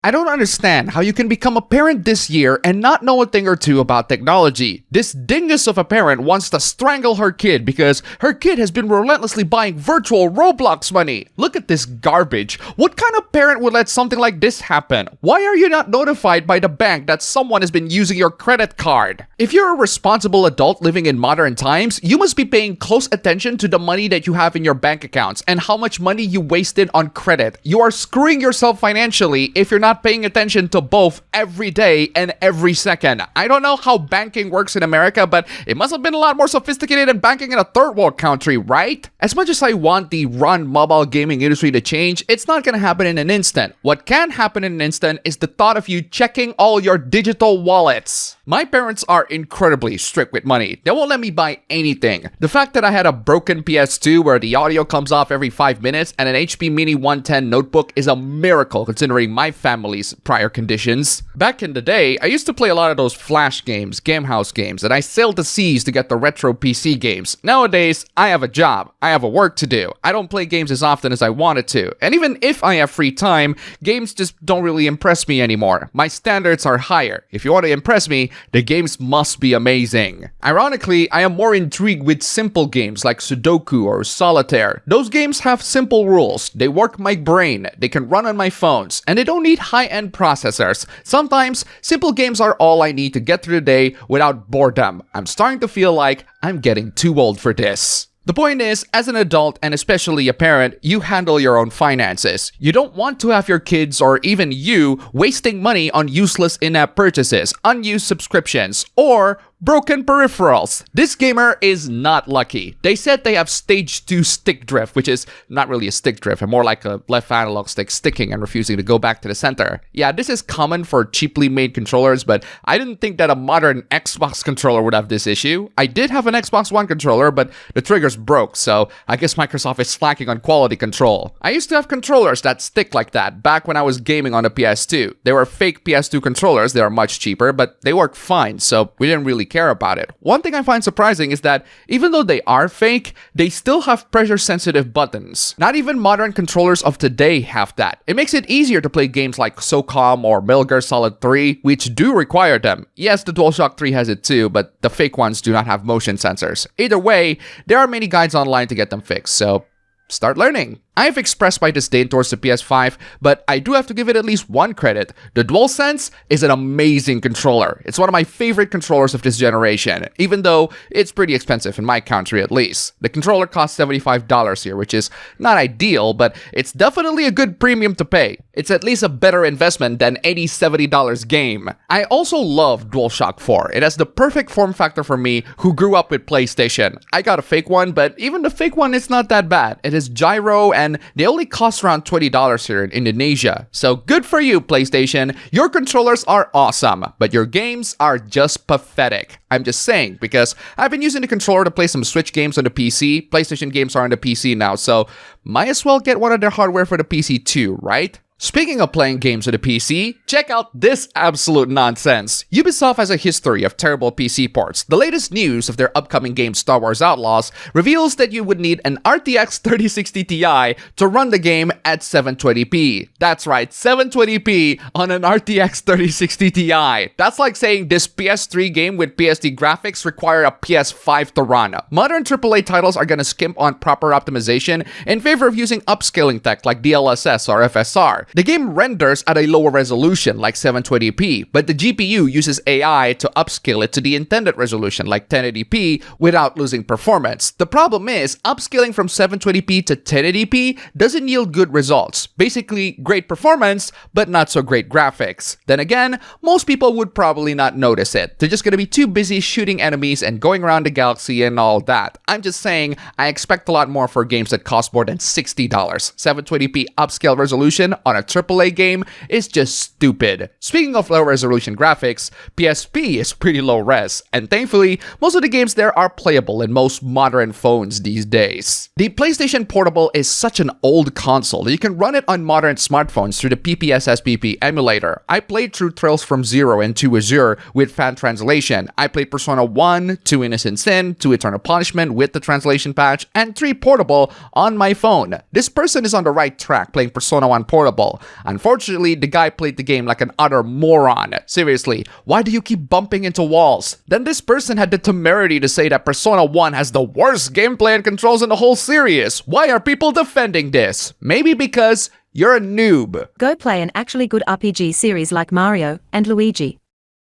I don't understand how you can become a parent this year and not know a thing or two about technology. This dingus of a parent wants to strangle her kid because her kid has been relentlessly buying virtual Roblox money. Look at this garbage. What kind of parent would let something like this happen? Why are you not notified by the bank that someone has been using your credit card? If you're a responsible adult living in modern times, you must be paying close attention to the money that you have in your bank accounts and how much money you wasted on credit. You are screwing yourself financially if you're not paying attention to both every day and every second. I don't know how banking works in America, but it must have been a lot more sophisticated than banking in a third world country, right? As much as I want the run mobile gaming industry to change, it's not gonna happen in an instant. What can happen in an instant is the thought of you checking all your digital wallets. My parents are incredibly strict with money. They won't let me buy anything. The fact that I had a broken PS2 where the audio comes off every 5 minutes and an HP Mini 110 notebook is a miracle considering my family's prior conditions. Back in the day, I used to play a lot of those flash games, gamehouse games, and I sailed the seas to get the retro PC games. Nowadays, I have a job. I have a work to do. I don't play games as often as I wanted to. And even if I have free time, games just don't really impress me anymore. My standards are higher. If you want to impress me, the games must be amazing. Ironically, I am more intrigued with simple games like Sudoku or Solitaire. Those games have simple rules. They work my brain. They can run on my phones. And they don't need high-end processors. Sometimes, simple games are all I need to get through the day without boredom. I'm starting to feel like I'm getting too old for this. The point is, as an adult and especially a parent, you handle your own finances. You don't want to have your kids or even you wasting money on useless in-app purchases, unused subscriptions, or broken peripherals. This gamer is not lucky. They said they have stage 2 stick drift, which is not really a stick drift, and more like a left analog stick sticking and refusing to go back to the center. Yeah, this is common for cheaply made controllers, but I didn't think that a modern Xbox controller would have this issue. I did have an Xbox One controller, but the triggers broke, so I guess Microsoft is slacking on quality control. I used to have controllers that stick like that back when I was gaming on the PS2. They were fake PS2 controllers. They are much cheaper, but they work fine, so we didn't really care about it. One thing I find surprising is that even though they are fake, they still have pressure-sensitive buttons. Not even modern controllers of today have that. It makes it easier to play games like SOCOM or Metal Gear Solid 3, which do require them. Yes, the DualShock 3 has it too, but the fake ones do not have motion sensors. Either way, there are many guides online to get them fixed, so start learning. I have expressed my disdain towards the PS5, but I do have to give it at least one credit. The DualSense is an amazing controller. It's one of my favorite controllers of this generation, even though it's pretty expensive in my country at least. The controller costs $75 here, which is not ideal, but it's definitely a good premium to pay. It's at least a better investment than any $70 game. I also love DualShock 4. It has the perfect form factor for me who grew up with PlayStation. I got a fake one, but even the fake one is not that bad. It has gyro and they only cost around $20 here in Indonesia. So good for you, PlayStation. Your controllers are awesome, but your games are just pathetic. I'm just saying, because I've been using the controller to play some Switch games on the PC. PlayStation games are on the PC now, so might as well get one of their hardware for the PC too, right? Speaking of playing games on the PC, check out this absolute nonsense. Ubisoft has a history of terrible PC ports. The latest news of their upcoming game Star Wars Outlaws reveals that you would need an RTX 3060 Ti to run the game at 720p. That's right, 720p on an RTX 3060 Ti. That's like saying this PS3 game with PSD graphics require a PS5 to run. Modern AAA titles are gonna skimp on proper optimization in favor of using upscaling tech like DLSS or FSR. The game renders at a lower resolution like 720p, but the GPU uses AI to upscale it to the intended resolution like 1080p without losing performance. The problem is, upscaling from 720p to 1080p doesn't yield good results. Basically, great performance, but not so great graphics. Then again, most people would probably not notice it. They're just gonna be too busy shooting enemies and going around the galaxy and all that. I'm just saying, I expect a lot more for games that cost more than $60. 720p upscale resolution on a AAA game is just stupid. Speaking of low resolution graphics, PSP is pretty low res, and thankfully, most of the games there are playable in most modern phones these days. The PlayStation Portable is such an old console that you can run it on modern smartphones through the PPS-SPP emulator. I played through Trails from Zero and 2 Azure with fan translation. I played Persona 1, 2 Innocent Sin, 2 Eternal Punishment with the translation patch, and 3 Portable on my phone. This person is on the right track playing Persona 1 Portable, playable. Unfortunately, the guy played the game like an utter moron. Seriously, why do you keep bumping into walls? Then this person had the temerity to say that Persona 1 has the worst gameplay and controls in the whole series. Why are people defending this? Maybe because you're a noob. Go play an actually good RPG series like Mario and Luigi.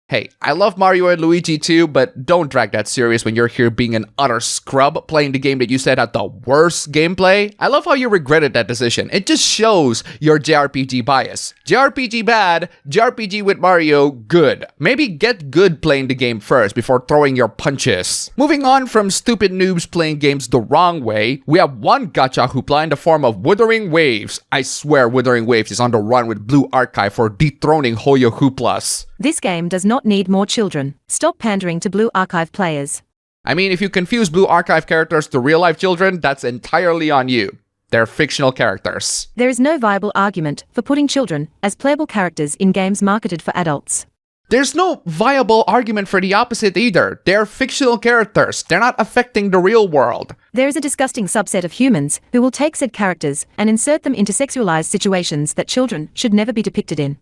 Hey, I love Mario and Luigi too, but don't drag that serious when you're here being an utter scrub playing the game that you said had the worst gameplay. I love how you regretted that decision. It just shows your JRPG bias. JRPG bad, JRPG with Mario good. Maybe get good playing the game first before throwing your punches. Moving on from stupid noobs playing games the wrong way, we have one gacha hoopla in the form of Wuthering Waves. I swear Wuthering Waves is on the run with Blue Archive for dethroning Hoyo hooplas. This game does not need more children. Stop pandering to Blue Archive players. I mean, if you confuse Blue Archive characters to real-life children, that's entirely on you. They're fictional characters. There is no viable argument for putting children as playable characters in games marketed for adults. There's no viable argument for the opposite either. They're fictional characters. They're not affecting the real world. There is a disgusting subset of humans who will take said characters and insert them into sexualized situations that children should never be depicted in.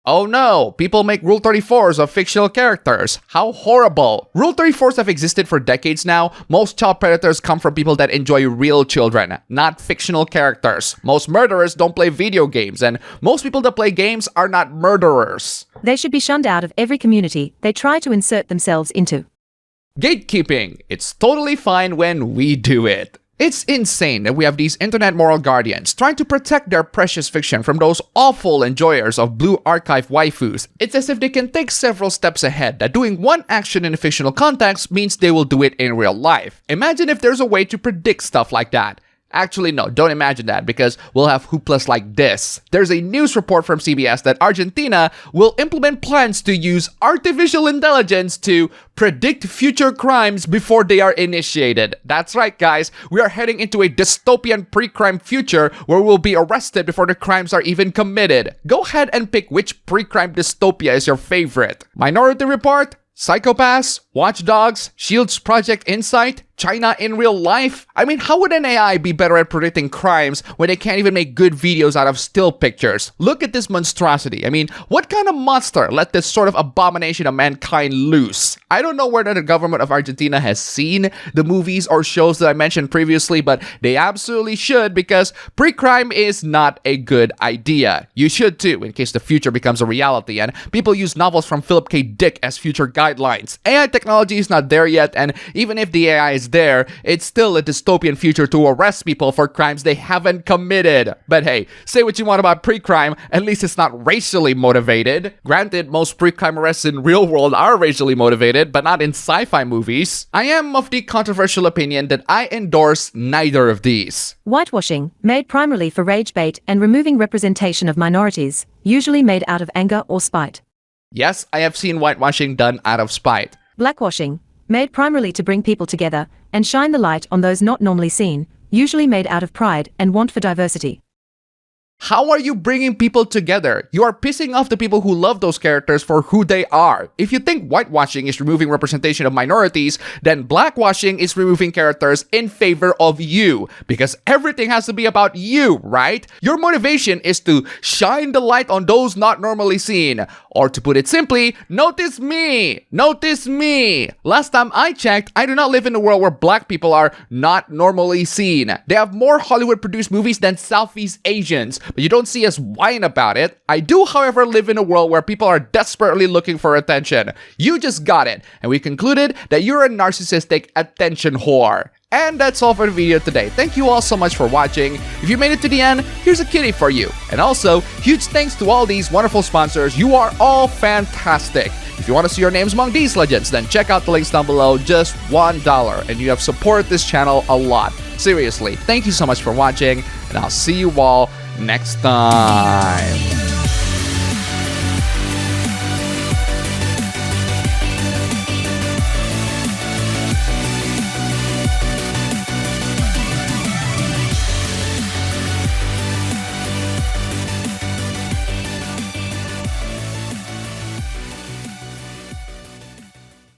Oh no, people make Rule 34s of fictional characters. How horrible. Rule 34s have existed for decades now. Most child predators come from people that enjoy real children, not fictional characters. Most murderers don't play video games, and most people that play games are not murderers. They should be shunned out of every community they try to insert themselves into. Gatekeeping. It's totally fine when we do it. It's insane that we have these internet moral guardians trying to protect their precious fiction from those awful enjoyers of Blue Archive waifus. It's as if they can think several steps ahead, that doing one action in a fictional context means they will do it in real life. Imagine if there's a way to predict stuff like that. Actually, no, don't imagine that, because we'll have hooplas like this. There's a news report from CBS that Argentina will implement plans to use artificial intelligence to predict future crimes before they are initiated. That's right, guys. We are heading into a dystopian pre-crime future where we'll be arrested before the crimes are even committed. Go ahead and pick which pre-crime dystopia is your favorite. Minority Report? Psychopaths? Watch Dogs? Shield's Project Insight? China in real life? I mean, how would an AI be better at predicting crimes when they can't even make good videos out of still pictures? Look at this monstrosity. I mean, what kind of monster let this sort of abomination of mankind loose? I don't know whether the government of Argentina has seen the movies or shows that I mentioned previously, but they absolutely should, because pre-crime is not a good idea. You should too, in case the future becomes a reality and people use novels from Philip K. Dick as future guidelines. AI technology is not there yet, and even if the AI is there, it's still a dystopian future to arrest people for crimes they haven't committed. But hey, say what you want about pre-crime, at least it's not racially motivated. Granted, most pre-crime arrests in real world are racially motivated, but not in sci-fi movies. I am of the controversial opinion that I endorse neither of these. Whitewashing, made primarily for rage bait and removing representation of minorities, usually made out of anger or spite. Yes, I have seen whitewashing done out of spite. Blackwashing, made primarily to bring people together and shine the light on those not normally seen, usually made out of pride and want for diversity. How are you bringing people together? You are pissing off the people who love those characters for who they are. If you think whitewashing is removing representation of minorities, then blackwashing is removing characters in favor of you. Because everything has to be about you, right? Your motivation is to shine the light on those not normally seen. Or to put it simply, notice me! Notice me! Last time I checked, I do not live in a world where black people are not normally seen. They have more Hollywood-produced movies than Southeast Asians, but you don't see us whine about it. I do, however, live in a world where people are desperately looking for attention. You just got it, and we concluded that you're a narcissistic attention whore. And that's all for the video today. Thank you all so much for watching. If you made it to the end, here's a kitty for you. And also, huge thanks to all these wonderful sponsors. You are all fantastic. If you want to see your names among these legends, then check out the links down below. Just $1, and you have supported this channel a lot. Seriously, thank you so much for watching, and I'll see you all next time.